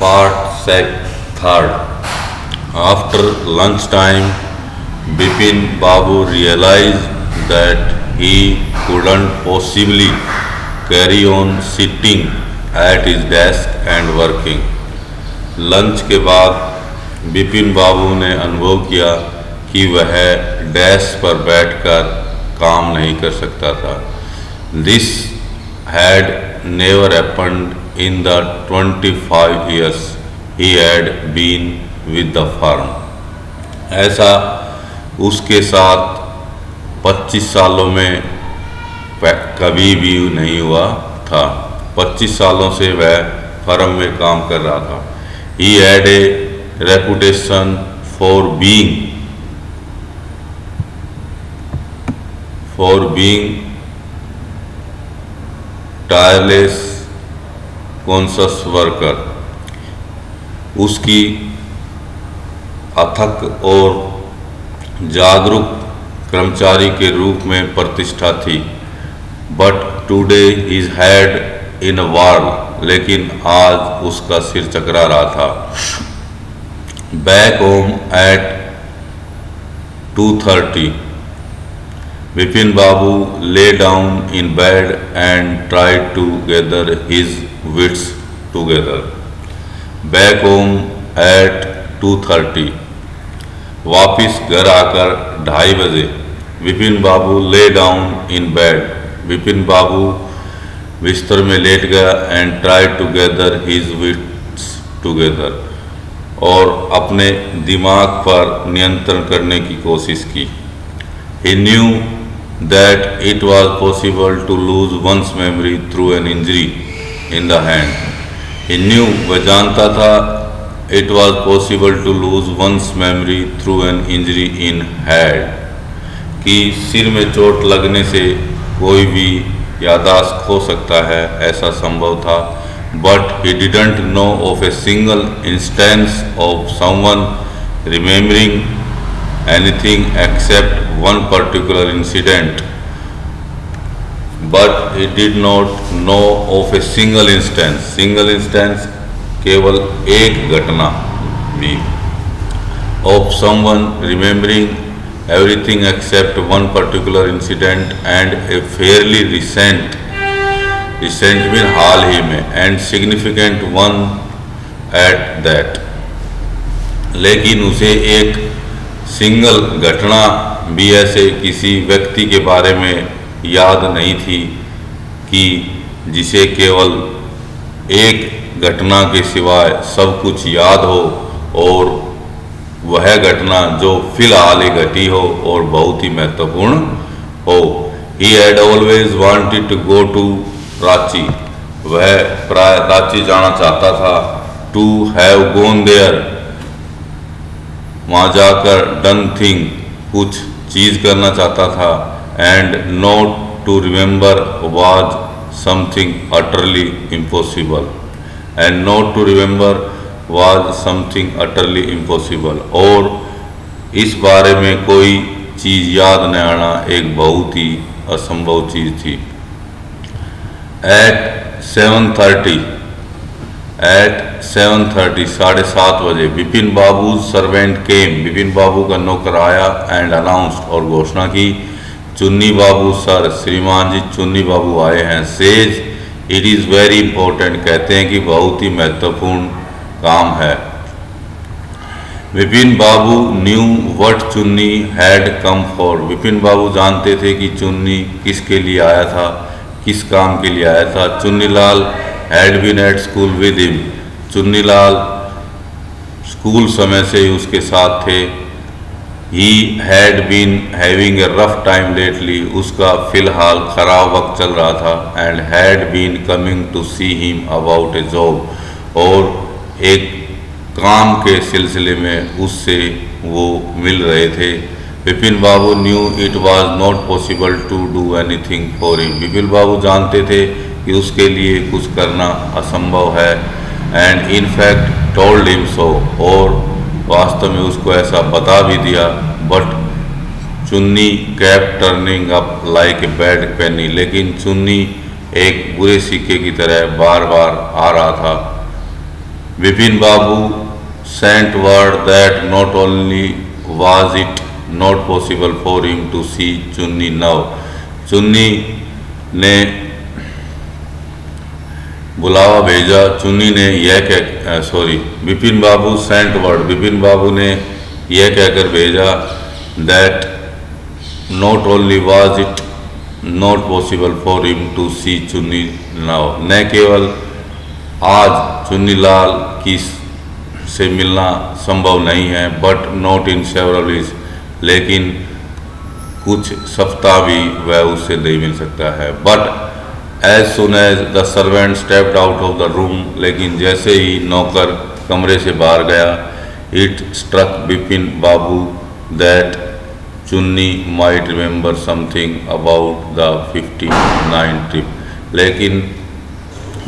Part third. After lunchtime, Bipin Babu realized that he couldn't possibly carry on sitting at his desk and working. Lunch के बाद बिपिन बाबू ने अनुभव किया कि वह डेस्क पर बैठकर काम नहीं कर सकता था. This had never happened in the 25 years he had been with the firm. ऐसा उसके साथ 25 सालों में कभी भी नहीं हुआ था. 25 सालों से वह फर्म में काम कर रहा था. He had a reputation for being tireless conscious worker. उसकी अथक और जागरूक कर्मचारी के रूप में प्रतिष्ठा थी. But today his head in a whirl. लेकिन आज उसका सिर चकरा रहा था. Back home at 2:30 Bipin Babu lay down in bed and tried to gather his wits together. Back home at 2:30 वापिस घर आकर 2:30 बजे Vipin Babu lay down in bed. Vipin Babu बिस्तर में लेट गया and try to gather his wits together और अपने दिमाग पर नियंत्रण करने की कोशिश की. He knew that it was possible to lose one's memory through an injury in the hand. He knew वह जानता था it was possible to lose one's memory through an injury in head कि सिर में चोट लगने से कोई भी यादाश्त खो सकता है. ऐसा संभव था. But he didn't know of a single instance of someone remembering anything except one particular incident. But he did not know of a single instance केवल एक घटना भी. Of someone remembering everything except one particular incident and a fairly recent में हाल ही में and significant one at that. लेकिन उसे एक single घटना भी ऐसे किसी व्यक्ति के बारे में याद नहीं थी कि जिसे केवल एक घटना के सिवाय सब कुछ याद हो और वह घटना जो फिलहाल ही घटी हो और बहुत ही महत्वपूर्ण हो. He had always wanted to go to Ranchi. वह प्राय रांची जाना चाहता था. To have gone there वहाँ जाकर done thing कुछ चीज़ करना चाहता था. And not to remember was something utterly impossible. And not to remember was something utterly impossible. और इस बारे में कोई चीज़ याद न आना एक बहुत ही असंभव चीज़ थी. At 7:30 7:30 बजे बिपिन बाबू सर्वेंट केम. बिपिन बाबू का नौकर आया एंड अनाउंस्ड और घोषणा की. चुन्नी बाबू सर, श्रीमान जी चुन्नी बाबू आए हैं. Says it is very important, कहते हैं कि बहुत ही महत्वपूर्ण काम है. विपिन बाबू न्यू व्हाट चुन्नी had come for. Vipin Babu जानते थे कि चुन्नी किसके लिए आया था, किस काम के लिए आया था. Chunnilal had been at school with him. Chunnilal school समय से ही उसके साथ थे. He had been having a rough time lately. उसका फिलहाल खराब वक्त चल रहा था. And had been coming to see him about a job. और एक काम के सिलसिले में उससे वो मिल रहे थे. Vipin Babu knew it was not possible to do anything for him. Vipin Babu जानते थे कि उसके लिए कुछ करना असंभव है. And in fact told him so. और वास्तव में उसको ऐसा बता भी दिया. But Chunni kept turning up like a bad penny. लेकिन चुन्नी एक बुरे सिक्के की तरह बार बार आ रहा था. Vipin Babu sent word that not only was it not possible for him to see Chunni now, चुन्नी ने बुलावा भेजा, चुन्नी ने यह कह विपिन बाबू सेंट वर्ड, विपिन बाबू ने यह कहकर भेजा that not only was it not possible for him to see Chunni now, न केवल आज चुन्नी लाल की से मिलना संभव नहीं है, but not in several weeks, लेकिन कुछ सप्ताह भी वह उससे नहीं मिल सकता है। But as soon as the servant stepped out of the room, लेकिन जैसे ही नौकर कमरे से बाहर गया, it struck Vipin Babu that Chunni might remember something about the 59 trip, लेकिन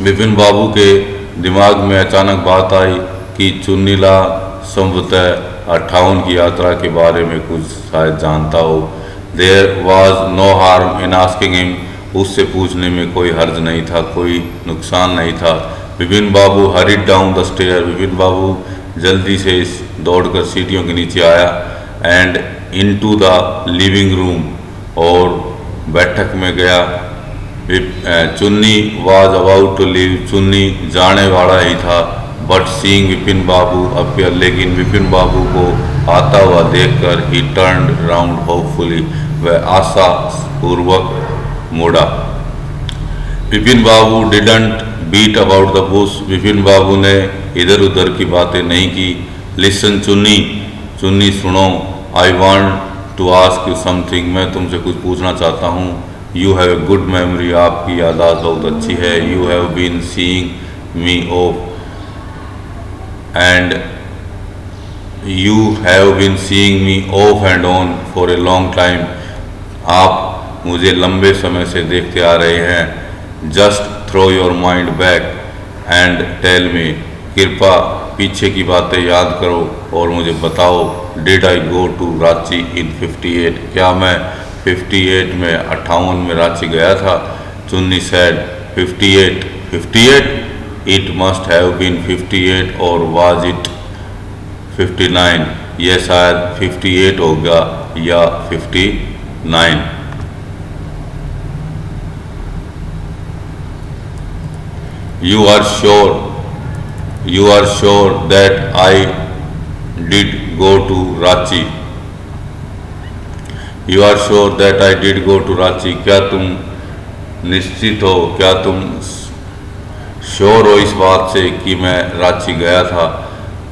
विपिन बाबू के दिमाग में अचानक बात आई कि चुन्नीला संभवतः 58 की यात्रा के बारे में कुछ शायद जानता हो। There was no harm in asking him, उससे पूछने में कोई हर्ज नहीं था, कोई नुकसान नहीं था। Vipin Babu hurried down the stair, Vipin Babu जल्दी से दौड़कर सीढ़ियों के नीचे आया, and into the living room, और बैठक में गया। चुन्नी वाज अबाउट टू लीव, चुन्नी जाने वाला ही था, but seeing Vipin Babu appear, लेकिन विपिन बाबू को आता हुआ देखकर ही टर्न्ड राउंड होपफुली, वह आशा पूर्वक मुड़ा। Vipin Babu didn't beat about the bush, Vipin Babu ने इधर उधर की बातें नहीं की। लिसन चुन्नी, चुन्नी सुनो, I want to ask you something, मैं तुमसे कुछ पूछना चाहता हूँ। You have a good memory, आपकी यादाश्त बहुत अच्छी है। You have been seeing me off and you have been seeing me off and on for a long time, आप मुझे लंबे समय से देखते आ रहे हैं। Just throw your mind back and tell me, कृपा पीछे की बातें याद करो और मुझे बताओ। Did I go to Ranchi in 58, क्या मैं 58 में 58 में रांची गया था? Chunni said 58, it must have been 58 or was it 59, यह शायद 58 होगा या 59। You are sure that I did go to Ranchi. You are sure that I did go to Ranchi. क्या तुम निश्चित हो, क्या तुम श्योर हो इस बात से कि मैं रांची गया था?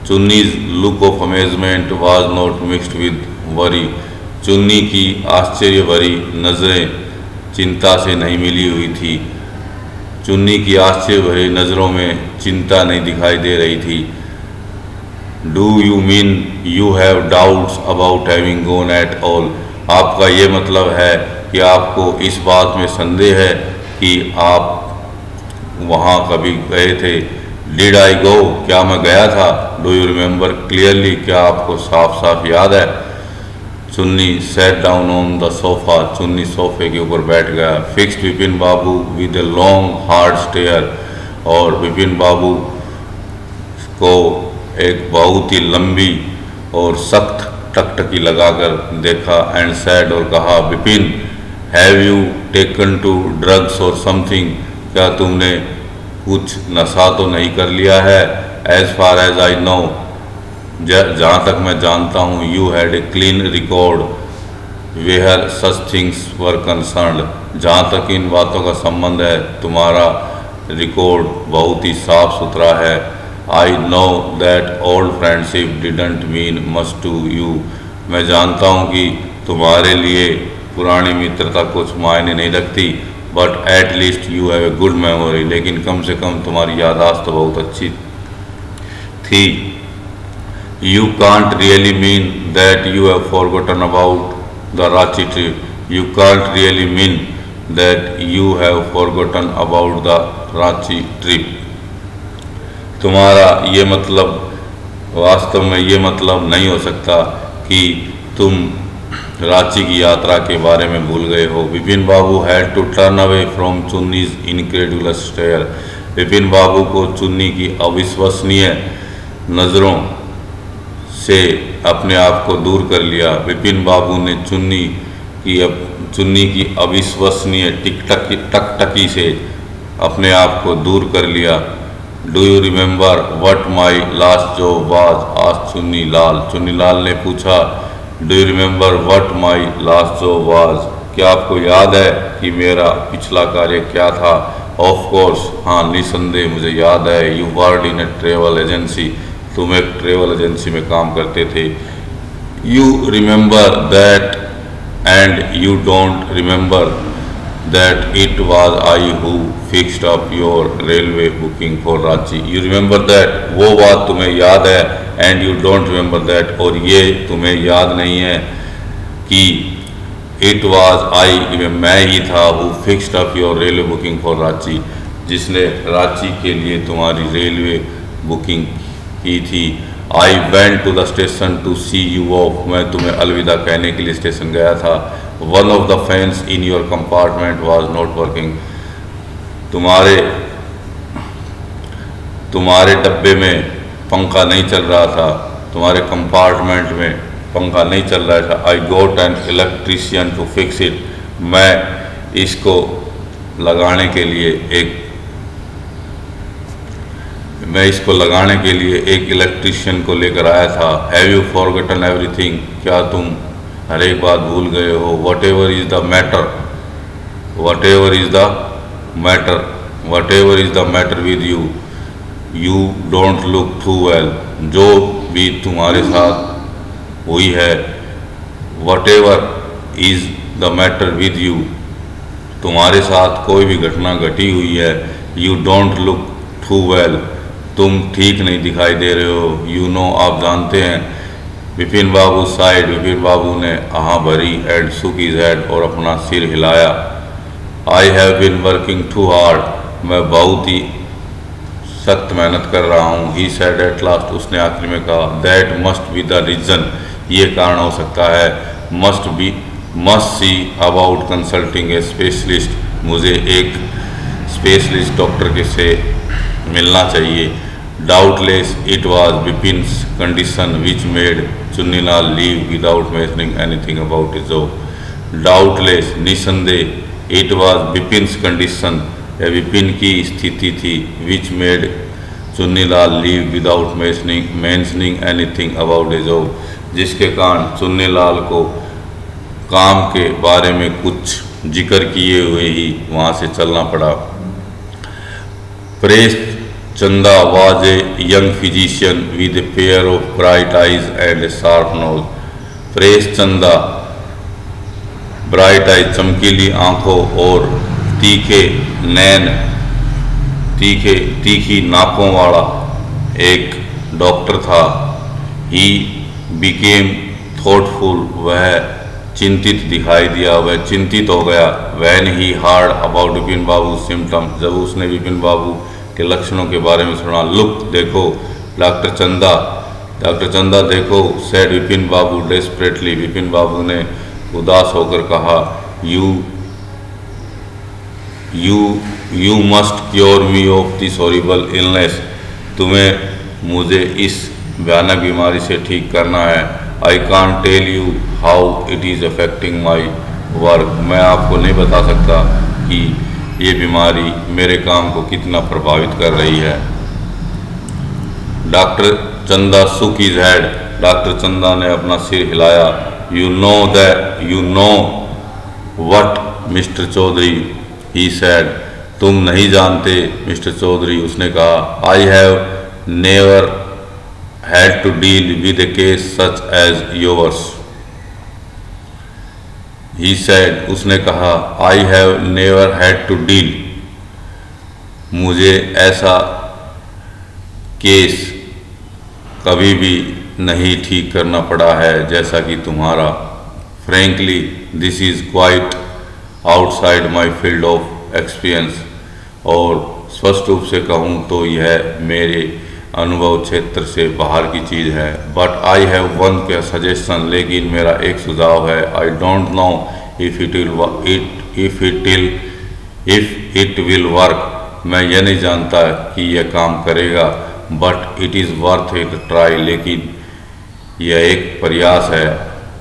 Chunni's look of amazement was not mixed with worry, Chunni की आश्चर्य भरी नज़रें चिंता से नहीं मिली हुई थी। चुन्नी की आश्चर्य भरी नज़रों में चिंता नहीं दिखाई दे रही थी। Do you mean you have doubts about having gone at all, आपका ये मतलब है कि आपको इस बात में संदेह है कि आप वहाँ कभी गए थे? डिड आई गो, क्या मैं गया था? डू यू रिमेंबर क्लियरली, क्या आपको साफ साफ याद है? Chunni sat down on the sofa, Chunni सोफे के ऊपर बैठ गया। Fixed Vipin Babu with a long hard stare, और विपिन बाबू को एक बहुत ही लंबी और सख्त टकटकी लगाकर देखा। एंड सैड, और कहा, Vipin have you taken to drugs or something, क्या तुमने कुछ नशा तो नहीं कर लिया है? As far as I know, जहाँ तक मैं जानता हूँ, you had a clean record where such things were concerned, जहाँ तक इन बातों का संबंध है तुम्हारा रिकॉर्ड बहुत ही साफ सुथरा है। I know that old friendship didn't mean much to you, मैं जानता हूँ कि तुम्हारे लिए पुरानी मित्रता कुछ मायने नहीं रखती, but at least you have a good memory, लेकिन कम से कम तुम्हारी याददाश्त तो बहुत अच्छी थी। You can't really mean that you have forgotten about the Ranchi trip. You can't really mean that you have forgotten about the Ranchi trip. तुम्हारा ये मतलब, वास्तव में ये मतलब नहीं हो सकता कि तुम रांची की यात्रा के बारे में भूल गए हो। Vipin Babu had to turn away from Chunni's incredulous stare. Vipin Babu को चुन्नी की अविश्वसनीय नज़रों से अपने आप को दूर कर लिया। विपिन बाबू ने चुन्नी की अविश्वसनीय टकटकी से अपने आप को दूर कर लिया। Do you remember what my last job was? आज चुन्नी लाल ने पूछा। Do you remember what my last job was? क्या आपको याद है कि मेरा पिछला कार्य क्या था? ऑफ कोर्स, हाँ निसंदेह मुझे याद है। You word in A travel agency. तुम एक ट्रेवल एजेंसी में काम करते थे। You remember that and you don't remember that it was I who fixed up your railway booking for Ranchi. You remember that, वो बात तुम्हें याद है, and you don't remember that, और ये तुम्हें याद नहीं है कि it was I, मैं ही था, who fixed up your railway booking for Ranchi, जिसने रांची के लिए तुम्हारी रेलवे बुकिंग की थी। I went to the station to see you off. मैं तुम्हें अलविदा कहने के लिए स्टेशन गया था। One of the fans in your compartment was not working. तुम्हारे डब्बे में पंखा नहीं चल रहा था, तुम्हारे कंपार्टमेंट में पंखा नहीं चल रहा था। I got an electrician to fix it. मैं इसको लगाने के लिए एक इलेक्ट्रीशियन को लेकर आया था। Have you forgotten everything? क्या तुम हर एक बात भूल गए हो? Whatever is the matter with you? You don't look too well. जो भी तुम्हारे साथ हुई है, whatever is the matter with you, तुम्हारे साथ कोई भी घटना घटी हुई है, you don't look too well, तुम ठीक नहीं दिखाई दे रहे हो। You know, आप जानते हैं। विपिन बाबू साइड, विपिन बाबू ने आह भरी, एंड shook his head, और अपना सिर हिलाया। I have been working too hard. मैं बहुत ही सख्त मेहनत कर रहा हूँ। He said at last, उसने आखिर में कहा। That must be the reason, ये कारण हो सकता है। Must see about consulting a specialist, मुझे एक स्पेशलिस्ट डॉक्टर के से मिलना चाहिए। Doubtless it was Bipin's condition which made Chunnilal leave without mentioning anything about his job. Doubtless, निसंदेह, it was Bipin's condition, यह विपिन की स्थिति थी, which made Chunnilal leave without mentioning anything about his job, जिसके कारण चुन्नीलाल को काम के बारे में कुछ जिक्र किए हुए ही वहाँ से चलना पड़ा। Press Chanda was a young physician with a pair of bright eyes and a sharp nose. Press चंदा, ब्राइट आई, चमकीली आंखों और तीखी नाकों वाला एक डॉक्टर था। He became thoughtful, वह चिंतित दिखाई दिया, वह चिंतित हो गया। When he heard about Vipin Babu symptoms, जब उसने विपिन बाबू के लक्षणों के बारे में सुना। लुक, देखो, डॉक्टर चंदा देखो, सेड विपिन बाबू डेस्परेटली, विपिन बाबू ने उदास होकर कहा। You must cure me of this horrible illness, तुम्हें मुझे इस भयानक बीमारी से ठीक करना है। I can't tell you how it is affecting my work, मैं आपको नहीं बता सकता कि ये बीमारी मेरे काम को कितना प्रभावित कर रही है। डॉक्टर चंदा shook his head, डॉक्टर चंदा ने अपना सिर हिलाया। You know what mister Chaudhary, he said, तुम नहीं जानते मिस्टर चौधरी, उसने कहा। I have never had to deal with a case such as yours, He said, उसने कहा। I have never had to deal, मुझे ऐसा केस कभी भी नहीं ठीक करना पड़ा है जैसा कि तुम्हारा। Frankly, this is quite outside my field of experience, और स्पष्ट रूप से कहूँ तो यह अनुभव क्षेत्र से बाहर की चीज़ है। बट आई हैव वन के सजेशन, लेकिन मेरा एक सुझाव है। I don't know if it will work, मैं यह नहीं जानता कि यह काम करेगा। But it is worth it try, लेकिन यह एक प्रयास है।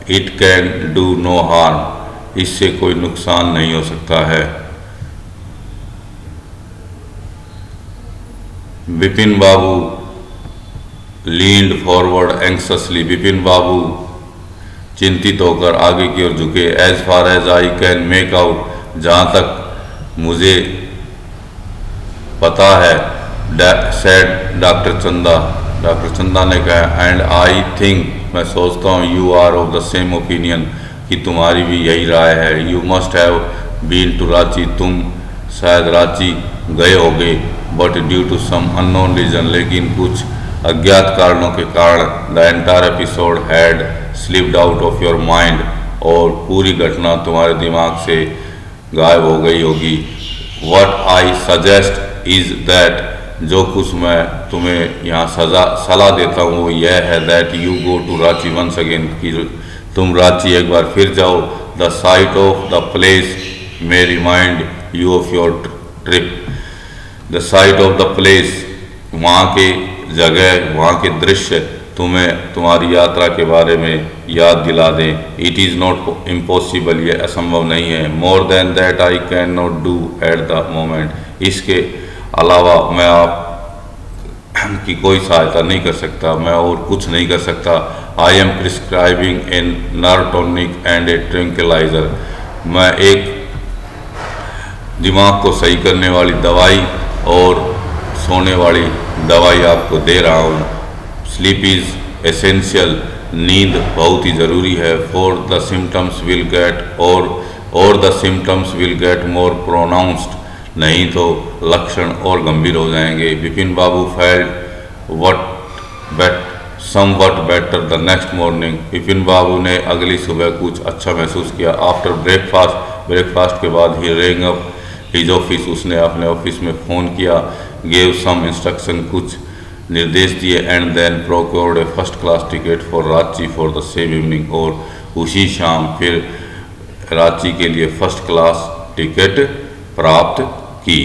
It can do no harm, इससे कोई नुकसान नहीं हो सकता है। Vipin Babu leaned forward anxiously, Vipin Babu चिंतित होकर आगे की ओर झुके। As far as I can make out, जहाँ तक मुझे पता है, सेड डॉक्टर चंदा, डॉक्टर चंदा ने कहा। एंड आई थिंक, मैं सोचता हूँ, you are of the same opinion, कि तुम्हारी भी यही राय है। You must have been to Ranchi, तुम शायद रांची गए होगे। But due to some unknown reason, लेकिन कुछ अज्ञात कारणों के कारण, the entire episode had slipped out of your mind, और पूरी घटना तुम्हारे दिमाग से गायब हो गई होगी। What I suggest is that, जो कुछ मैं तुम्हें यहाँ सलाह देता हूँ वो यह है, that you go to Ranchi once again, कि तुम रांची एक बार फिर जाओ। The sight of the place may remind you of your trip, the sight of the place, वहाँ के जगह, वहाँ के दृश्य तुम्हें तुम्हारी यात्रा के बारे में याद दिला दें। इट इज़ नॉट इम्पॉसिबल, ये असंभव नहीं है। More than that I can not do at the moment, इसके अलावा मैं आप की कोई सहायता नहीं कर सकता, मैं और कुछ नहीं कर सकता। I am prescribing an nerve tonic and a tranquilliser, मैं एक दिमाग को सही करने वाली दवाई और सोने वाली दवाई आपको दे रहा हूँ। स्लीप इज़ एसेंशियल, नींद बहुत ही ज़रूरी है। For the symptoms will get और the symptoms will get more pronounced, नहीं तो लक्षण और गंभीर हो जाएंगे। Vipin Babu felt somewhat better the next morning, Vipin Babu ने अगली सुबह कुछ अच्छा महसूस किया। आफ्टर ब्रेकफास्ट के बाद ही रिंग अप हिज ऑफिस, उसने अपने ऑफिस में फ़ोन किया। गेव सम इंस्ट्रक्शन, कुछ निर्देश दिए। And then procured a first class ticket for Ranchi for the same evening, और उसी शाम फिर रांची के लिए फर्स्ट क्लास टिकट प्राप्त की।